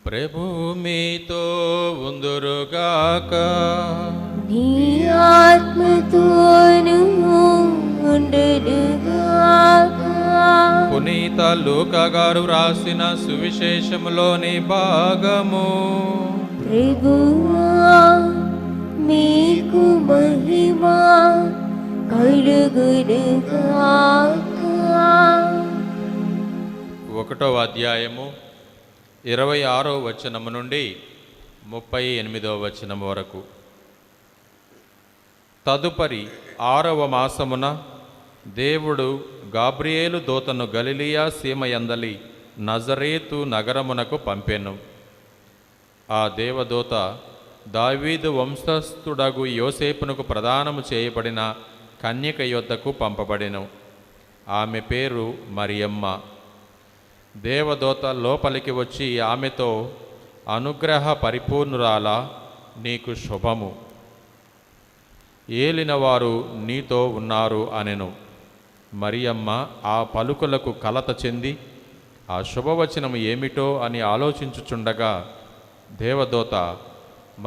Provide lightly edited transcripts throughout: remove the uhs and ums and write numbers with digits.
ప్రభు మీతో ఉందురుగాక. నీ ఆత్మతోను ఉండునుగాక. పునీత లూకా గారు వ్రాసిన సువిశేషములోని భాగము. ప్రభువా మీకు మహిమ కలుగునుగాక. 1వ అధ్యాయము 26వ వచనము నుండి 38వ వచనము వరకు. తదుపరి 6వ మాసమున దేవుడు గాబ్రియేలు దూతను గలిలియా సీమయందలి నజరేతు నగరమునకు పంపెను. ఆ దేవదూత దావీదు వంశస్థుడగు యోసేపునకు ప్రదానము చేయబడిన కన్యక యొద్దకు పంపబడెను. ఆమె పేరు మరియమ్మ. దేవదూత లోపలికి వచ్చి ఆమెతో, అనుగ్రహ పరిపూర్ణురాలా, నీకు శుభము, ఏలినవారు నీతో ఉన్నారు అనెను. మరియమ్మ ఆ పలుకులకు కలత చెంది ఆ శుభవచనము ఏమిటో అని ఆలోచించుచుండగా దేవదూత,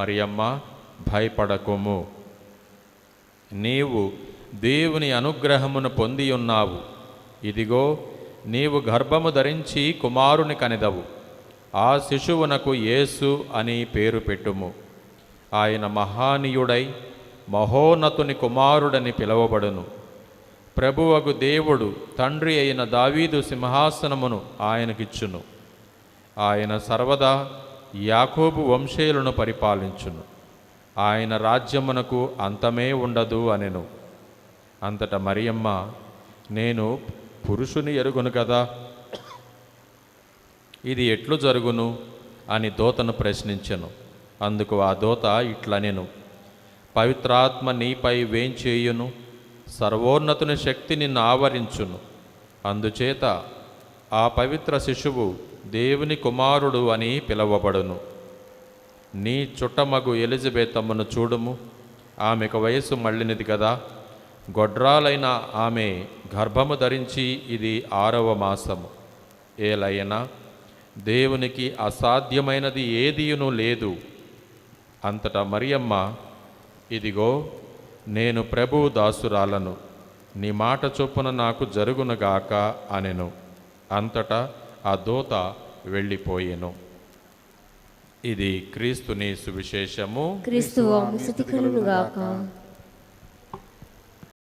మరియమ్మ భయపడకుము, నీవు దేవుని అనుగ్రహమును పొందియున్నావు. ఇదిగో నీవు గర్భము ధరించి కుమారుని కనెదవు. ఆ శిశువునకు యేసు అని పేరు పెట్టుము. ఆయన మహానీయుడై మహోన్నతుని కుమారుడని పిలువబడును. ప్రభువగు దేవుడు తండ్రి అయిన దావీదు సింహాసనమును ఆయనకిచ్చును. ఆయన సర్వదా యాకోబు వంశీయులను పరిపాలించును. ఆయన రాజ్యమునకు అంతమే ఉండదు అనెను. అంతట మరియమ్మ, నేను పురుషుని ఎరుగును కదా, ఇది ఎట్లు జరుగును అని దూతను ప్రశ్నించెను. అందుకు ఆ దూత ఇట్లనెను, పవిత్రాత్మ నీపై వేంచేయును, సర్వోన్నతుని శక్తి నిన్ను ఆవరించును. అందుచేత ఆ పవిత్ర శిశువు దేవుని కుమారుడు అని పిలువబడును. నీ చుట్టమగు ఎలిజబెతమ్మను చూడుము, ఆమెకు వయస్సు మళ్ళినది కదా. గొడ్రాలైన ఆమె గర్భము ధరించి ఇది 6వ మాసము. ఏలైనా దేవునికి అసాధ్యమైనది ఏదియును లేదు. అంతటా మరియమ్మ, ఇదిగో నేను ప్రభువు దాసురాలను, నీ మాట చొప్పున నాకు జరుగునుగాక అనెను. అంతటా ఆ దూత వెళ్ళిపోయెను. ఇది క్రీస్తుని సువిశేషము. క్రీస్తువా స్తుతి కలుగునుగాక.